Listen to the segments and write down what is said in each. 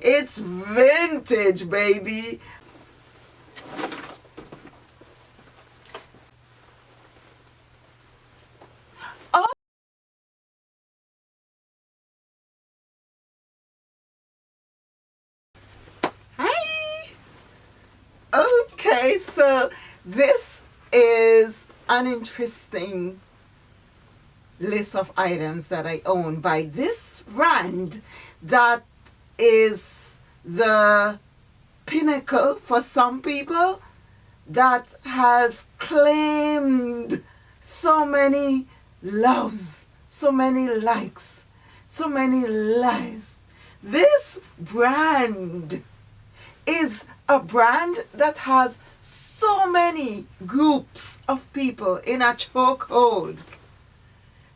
It's vintage, baby. Oh. Hi. Okay, so this is an interesting list of items that I own by this brand that is the pinnacle for some people, that has claimed so many loves, so many likes, so many lives. This brand is a brand that has so many groups of people in a chokehold.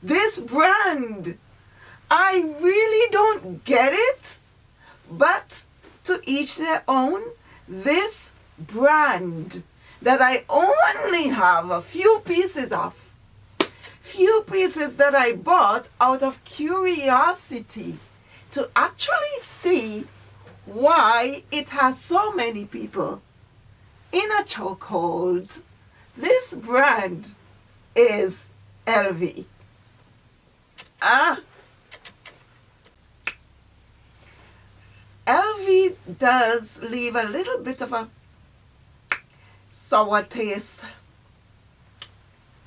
This brand, I really don't get it, but to each their own. This brand that I only have a few pieces of, few pieces that I bought out of curiosity to actually see why it has so many people in a chokehold. This brand is LV. LV does leave a little bit of a sour taste,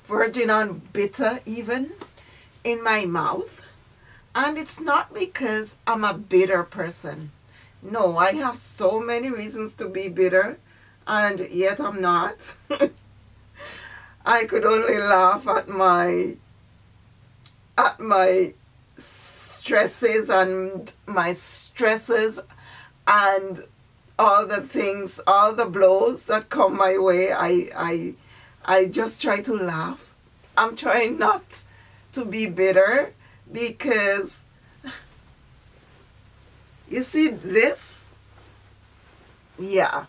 virgin and bitter even, in my mouth. And it's not because I'm a bitter person. No, I have so many reasons to be bitter, and yet I'm not. I could only laugh at my stresses and my stresses and all the things, all the blows that come my way. I just try to laugh. I'm trying not to be bitter, because you see this? Yeah.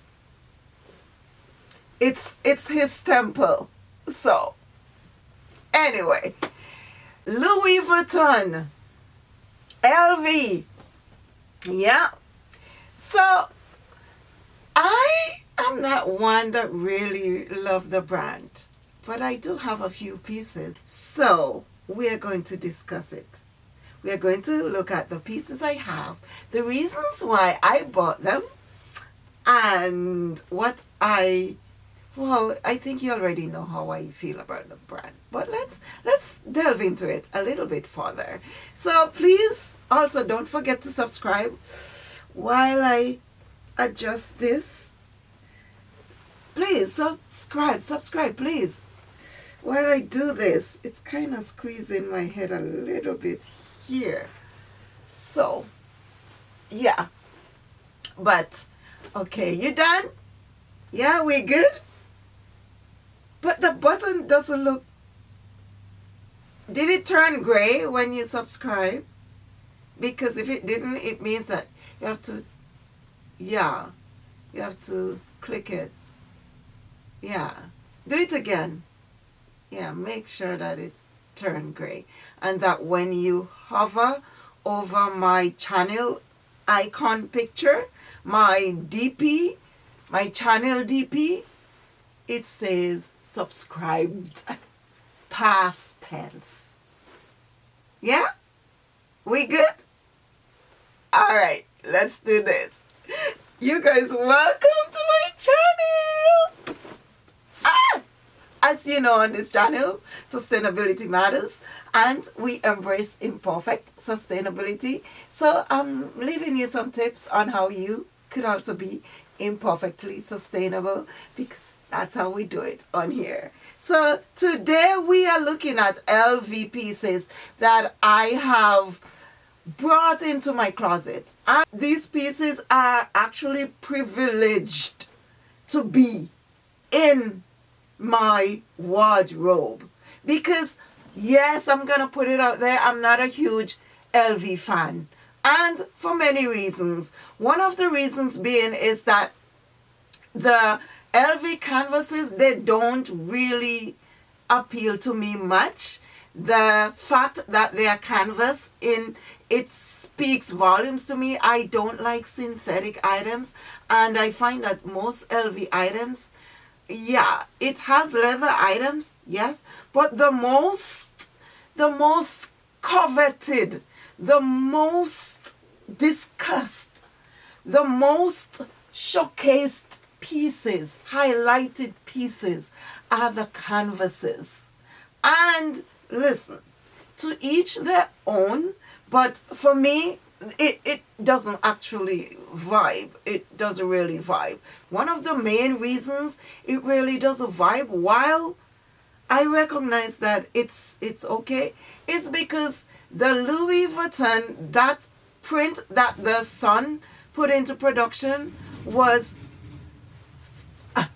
It's his temple. So, anyway, Louis Vuitton, LV. Yeah. So, I am not one that really love the brand, but I do have a few pieces. So, we are going to discuss it. We are going to look at the pieces I have, the reasons why I bought them, and what well, I think you already know how I feel about the brand, but let's delve into it a little bit further. So please also don't forget to subscribe while I adjust this. Please subscribe, please. While I do this, it's kind of squeezing my head a little bit here. So, yeah. But, okay, you done? Yeah, we good? But the button doesn't look... Did it turn gray when you subscribe? Because if it didn't, it means that you have to... Yeah. You have to click it. Yeah. Do it again. Yeah, make sure that it turned gray. And that when you hover over my channel icon picture, my DP, my channel DP, it says subscribed, past tense. Yeah? We good? Alright, let's do this. You guys, welcome to my channel! As you know, on this channel, sustainability matters, and we embrace imperfect sustainability. So I'm leaving you some tips on how you could also be imperfectly sustainable, because that's how we do it on here. So today we are looking at LV pieces that I have brought into my closet. And these pieces are actually privileged to be in my wardrobe, because yes, I'm gonna put it out there, I'm not a huge LV fan, and for many reasons. One of the reasons being is that the LV canvases, they don't really appeal to me much. The fact that they are canvas in it speaks volumes to me. I don't like synthetic items, and I find that most LV items, yeah, it has leather items, yes, but the most coveted, the most discussed, the most showcased pieces, highlighted pieces, are the canvases. And listen, to each their own, but for me, it doesn't actually vibe. It doesn't really vibe. One of the main reasons it really doesn't vibe, while I recognize that it's okay, is because the Louis Vuitton, that print that the son put into production was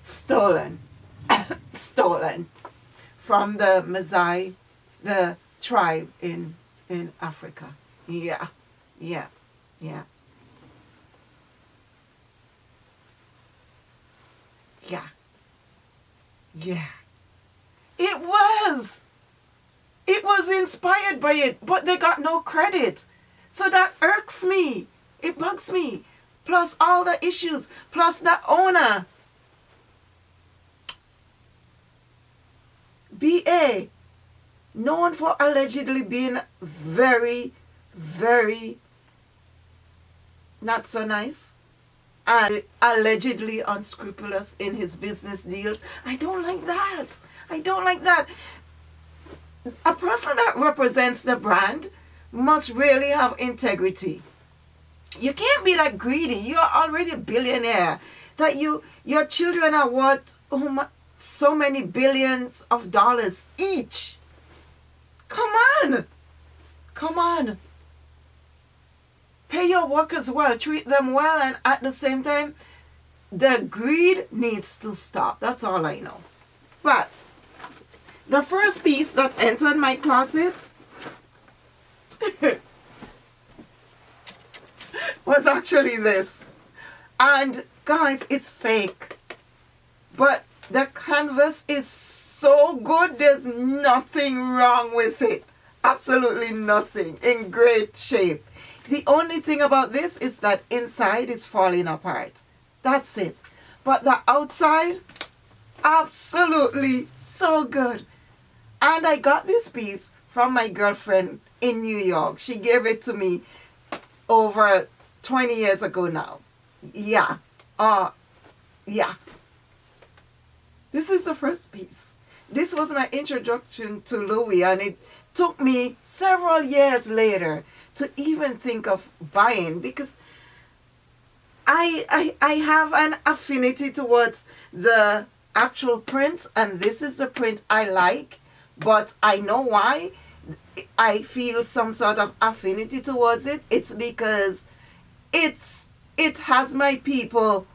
stolen. Stolen from the Maasai, the tribe in Africa. Yeah, yeah, yeah, yeah, yeah. It was. It was inspired by it, but they got no credit. So that irks me. It bugs me. Plus all the issues. Plus the owner, BA, known for allegedly being very, very not so nice and allegedly unscrupulous in his business deals. I don't like that. I don't like that. A person that represents the brand must really have integrity. You can't be that greedy. You're already a billionaire. That your children are worth so many billions of dollars each. Come on. Come on. Pay your workers well. Treat them well. And at the same time, the greed needs to stop. That's all I know. But the first piece that entered my closet was actually this. And guys, it's fake. But the canvas is so good. There's nothing wrong with it. Absolutely nothing. In great shape. The only thing about this is that inside is falling apart. That's it. But the outside, absolutely so good. And I got this piece from my girlfriend in New York. She gave it to me over 20 years ago now. Yeah. Yeah. This is the first piece. This was my introduction to Louis, and it took me several years later to even think of buying, because I have an affinity towards the actual print, and this is the print I like, but I know why I feel some sort of affinity towards it. It's because it has my people,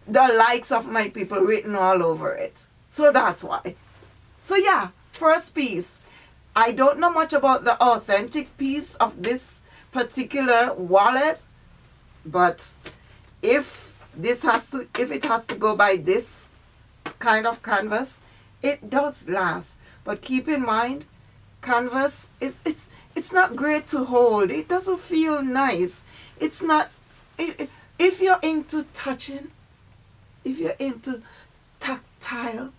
the likes of my people written all over it. So that's why. So yeah, first piece. I don't know much about the authentic piece of this particular wallet, but if it has to go by this kind of canvas, it does last. But keep in mind, canvas, it's not great to hold. It doesn't feel nice. It's not, if you're into touching, if you're into tactile,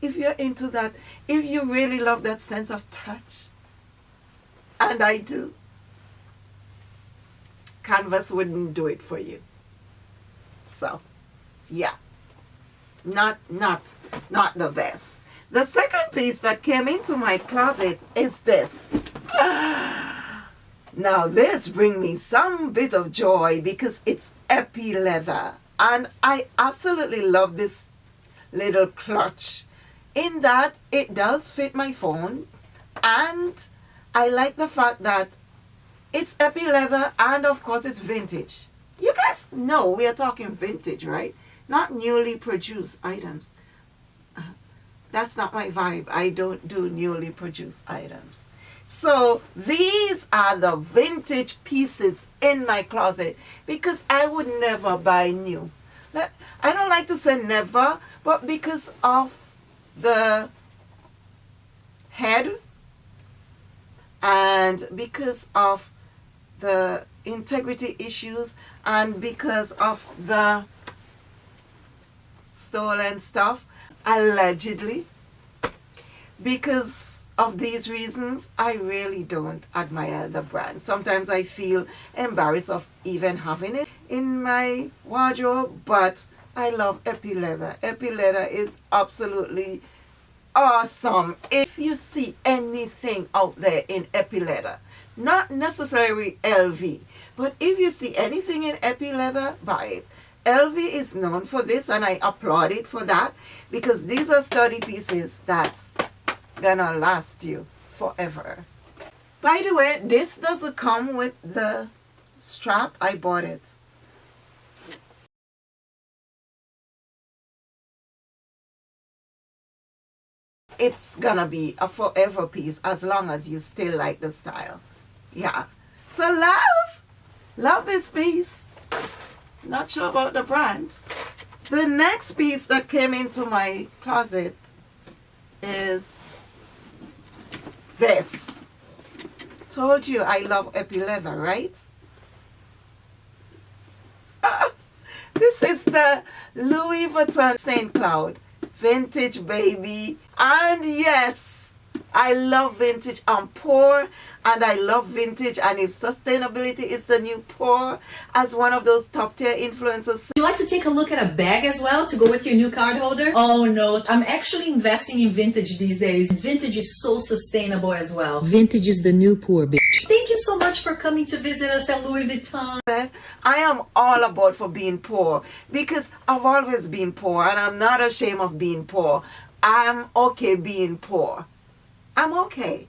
if you're into that, if you really love that sense of touch, and I do, canvas wouldn't do it for you. So, yeah, not the best. The second piece that came into my closet is this. Now this brings me some bit of joy because it's epi leather, and I absolutely love this little clutch, in that it does fit my phone, and I like the fact that it's epi leather, and of course it's vintage. You guys know we are talking vintage, right? Not newly produced items. That's not my vibe. I don't do newly produced items. So these are the vintage pieces in my closet, because I would never buy new. I don't like to say never, but because of the head and because of the integrity issues and because of the stolen stuff, allegedly, because of these reasons, I really don't admire the brand. Sometimes I feel embarrassed of even having it in my wardrobe, but I love Epi Leather. Epi Leather is absolutely awesome. If you see anything out there in Epi Leather, not necessarily LV, but if you see anything in Epi Leather, buy it. LV is known for this, and I applaud it for that, because these are sturdy pieces that's gonna last you forever. By the way, this doesn't come with the strap. I bought it. It's gonna be a forever piece as long as you still like the style. Yeah. So love this piece. Not sure about the brand. The next piece that came into my closet is this. Told you I love Epi Leather, right? This is the Louis Vuitton St. Cloud vintage, baby. And yes, I love vintage. I'm poor and I love vintage, and if sustainability is the new poor, as one of those top tier influencers. Would you like to take a look at a bag as well to go with your new card holder? Oh no, I'm actually investing in vintage these days. Vintage is so sustainable as well. Vintage is the new poor, bitch. Thank you so much for coming to visit us at Louis Vuitton. I am all about for being poor, because I've always been poor and I'm not ashamed of being poor. I'm okay being poor. I'm okay.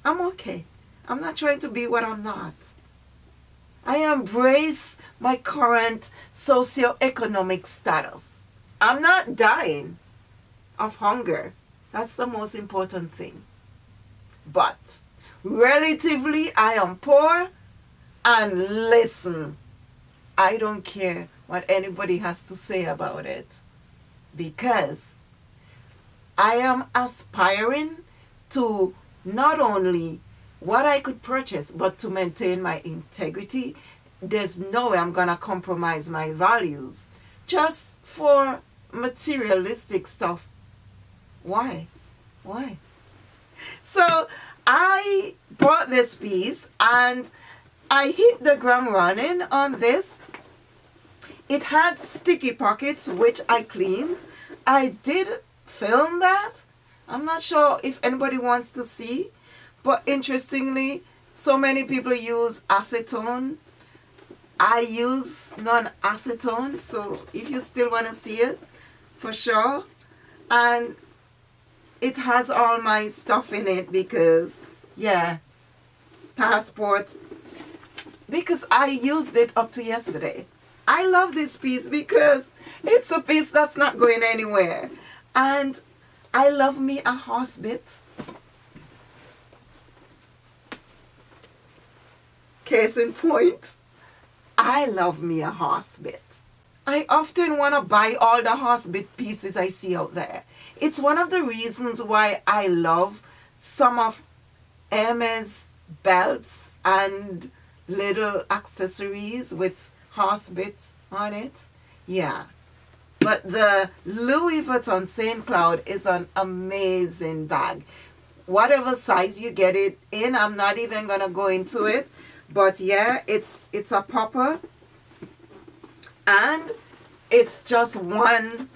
I'm okay. I'm not trying to be what I'm not. I embrace my current socioeconomic status. I'm not dying of hunger. That's the most important thing. But relatively, I am poor, and listen, I don't care what anybody has to say about it, because I am aspiring to not only what I could purchase, but to maintain my integrity. There's no way I'm going to compromise my values just for materialistic stuff. Why? Why? So I bought this piece and I hit the ground running on this. It had sticky pockets, which I cleaned. I did film that. I'm not sure if anybody wants to see, but interestingly, so many people use acetone. I use non-acetone, so if you still want to see it, for sure. And it has all my stuff in it because, yeah, passport, because I used it up to yesterday. I love this piece because it's a piece that's not going anywhere. And I love me a horse bit. Case in point, I love me a horse bit. I often want to buy all the horse bit pieces I see out there. It's one of the reasons why I love some of Hermes belts and little accessories with horse bit on it. Yeah. But the Louis Vuitton St. Cloud is an amazing bag. Whatever size you get it in, I'm not even going to go into it. But yeah, it's a popper. And it's just one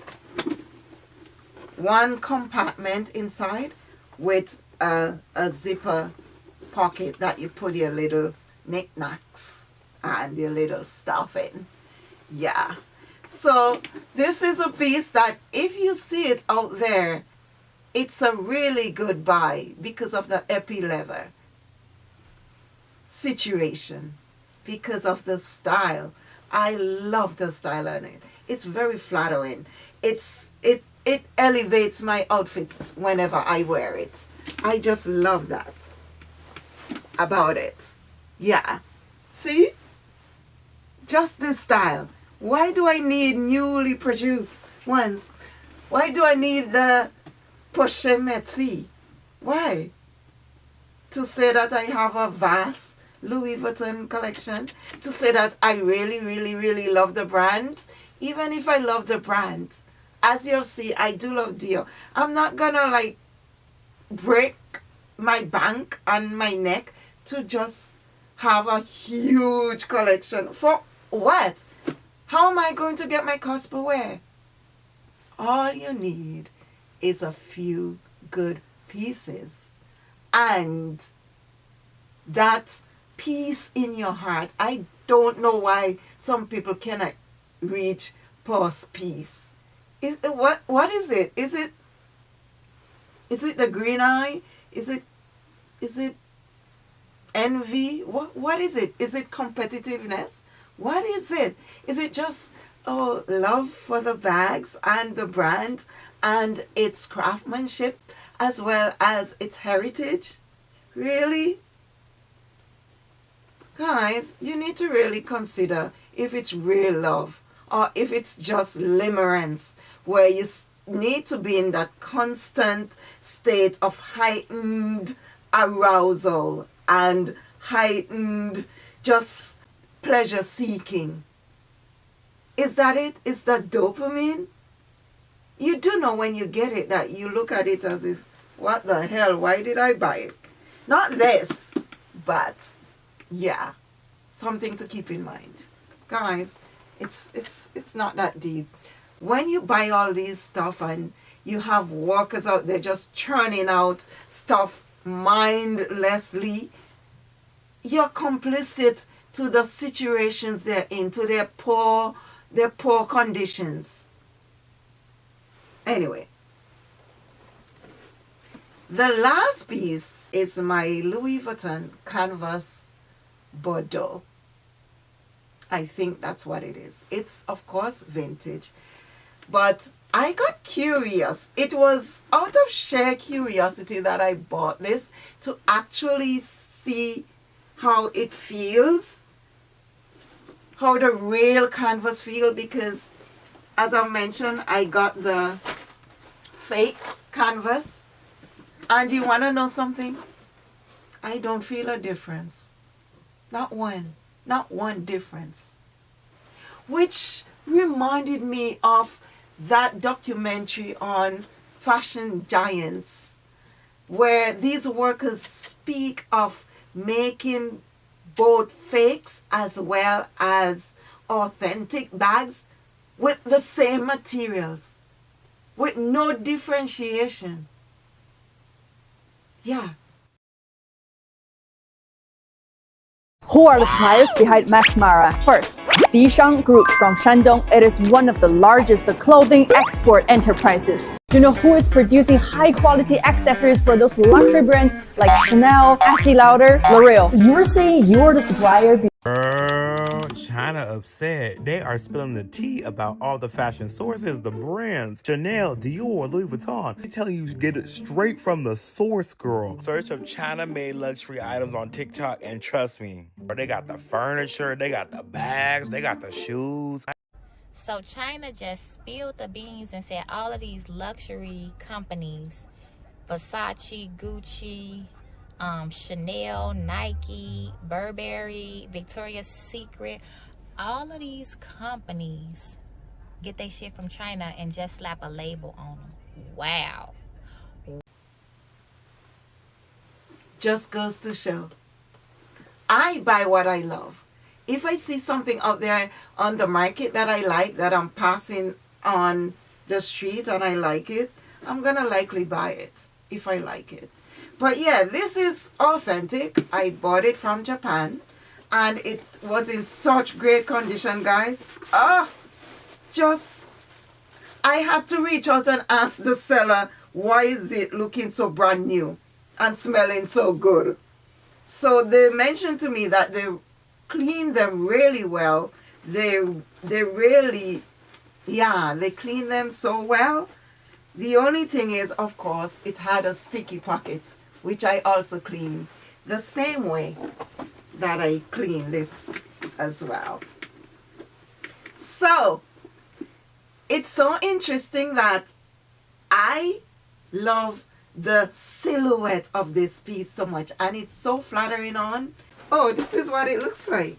compartment inside with a zipper pocket that you put your little knickknacks and your little stuff in. Yeah. So this is a piece that if you see it out there, it's a really good buy because of the Epi Leather situation, because of the style. I love the style on it. It's very flattering. It elevates my outfits whenever I wear it. I just love that about it. Yeah. See? Just this style. Why do I need newly produced ones? Why do I need the Poche Métis? Why? to say that I have a vast Louis Vuitton collection, to say that I really, really, really love the brand. Even if I love the brand, as you'll see, I do love Dior. I'm not gonna like break my bank and my neck to just have a huge collection. For what? How am I going to get my cost per wear? All you need is a few good pieces. And that peace in your heart. I don't know why some people cannot reach past peace. What is it? Is it the green eye? Is it envy? What is it? Is it competitiveness? What is it? Is it just love for the bags and the brand and its craftsmanship as well as its heritage? Really? Guys, you need to really consider if it's real love or if it's just limerence, where you need to be in that constant state of heightened arousal and heightened just pleasure seeking. Is that it? Is that dopamine? You do know when you get it that you look at it as if, what the hell, why did I buy it? Not this, but yeah, something to keep in mind. Guys, it's not that deep. When you buy all these stuff and you have workers out there just churning out stuff mindlessly, you're complicit to the situations they're in, to their poor conditions. Anyway, the last piece is my Louis Vuitton canvas Bordeaux. I think that's what it is. It's, of course, vintage. But I got curious. It was out of sheer curiosity that I bought this, to actually see how it feels, how the real canvas feel, because as I mentioned, I got the fake canvas. And you want to know something? I don't feel a difference. Not one difference. Which reminded me of that documentary on fashion giants, where these workers speak of making both fakes as well as authentic bags with the same materials, with no differentiation. Yeah. Who are the suppliers behind Max Mara? First, Dishang Group from Shandong. It is one of the largest clothing export enterprises. You know who is producing high-quality accessories for those luxury brands like Chanel, Estee Lauder, L'Oreal? You're saying you're the supplier? Girl, China upset. They are spilling the tea about all the fashion sources, the brands. Chanel, Dior, Louis Vuitton. They're telling you to get it straight from the source, girl. Search of China-made luxury items on TikTok and trust me, they got the furniture, they got the bags, they got the shoes. So China just spilled the beans and said all of these luxury companies, Versace, Gucci, Chanel, Nike, Burberry, Victoria's Secret, all of these companies get their shit from China and just slap a label on them. Wow. Just goes to show. I buy what I love. If I see something out there on the market that I like, that I'm passing on the street and I like it, I'm gonna likely buy it if I like it. But yeah, this is authentic. I bought it from Japan and it was in such great condition, guys. I had to reach out and ask the seller, why is it looking so brand new and smelling so good? So they mentioned to me that they clean them really well. They really, they clean them so well. The only thing is, of course, it had a sticky pocket, which I also clean the same way that I clean this as well. So it's so interesting that I love the silhouette of this piece so much, and it's so flattering on. Oh, this is what it looks like.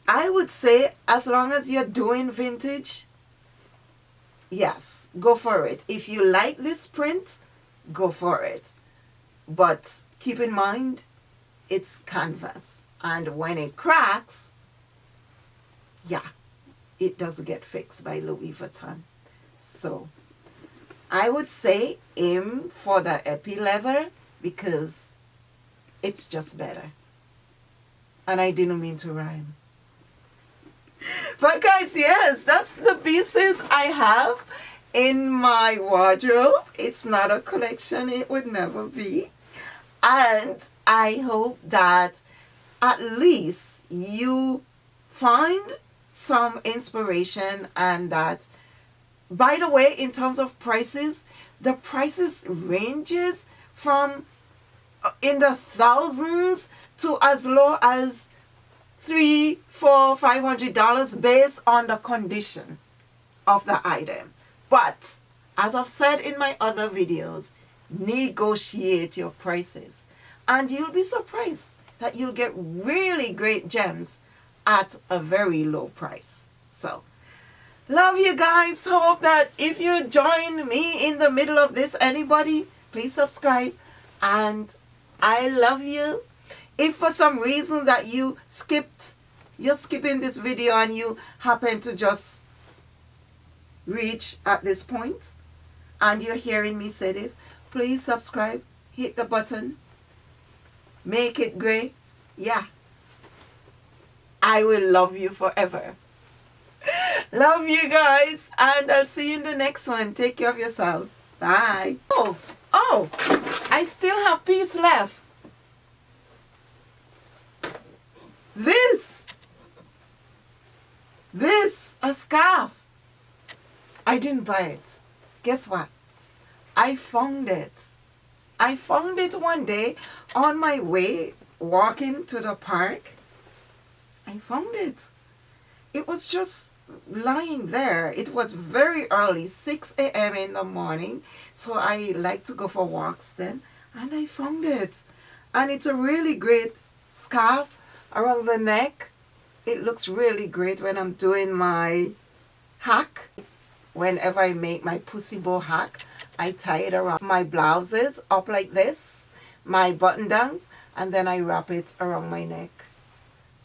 I would say as long as you're doing vintage, yes, go for it. If you like this print, go for it. But keep in mind, it's canvas. And when it cracks, yeah, it does get fixed by Louis Vuitton. So I would say aim for the epi leather because it's just better. And I didn't mean to rhyme. But guys, yes, that's the pieces I have in my wardrobe. It's not a collection, it would never be. And I hope that at least you find some inspiration, and that, by the way, in terms of prices, the prices ranges from in the thousands to as low as $300, $400, $500 based on the condition of the item. But as I've said in my other videos, negotiate your prices and you'll be surprised that you'll get really great gems at a very low price. So love you guys. Hope that if you join me in the middle of this, anybody, please subscribe. And I love you. If for some reason that you're skipping this video and you happen to just reach at this point and you're hearing me say this, please subscribe, hit the button, make it gray. Yeah, I will love you forever. Love you guys, and I'll see you in the next one. Take care of yourselves. Bye. Oh, I still have piece left. This, a scarf. I didn't buy it. Guess what? I found it. I found it one day on my way walking to the park. I found it. It was just lying there. It was very early, 6 a.m. in the morning. So I like to go for walks then. And I found it. And it's a really great scarf around the neck. It looks really great when I'm doing my hack. Whenever I make my pussy bow hack, I tie it around my blouses up like this, my button downs, and then I wrap it around my neck.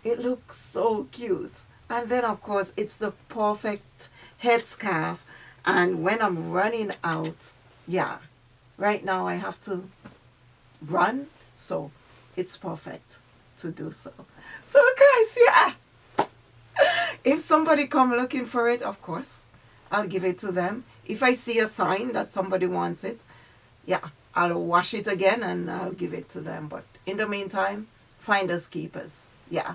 It looks so cute. And then of course it's the perfect headscarf. And when I'm running out, yeah, right now I have to run, so it's perfect to do so. So guys, yeah, if somebody come looking for it, of course I'll give it to them. If I see a sign that somebody wants it, yeah, I'll wash it again and I'll give it to them. But in the meantime, finders keepers. Yeah,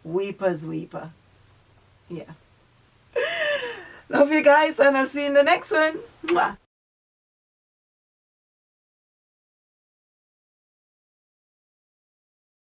weepers weeper. Yeah. Love you guys, and I'll see you in the next one. Mwah.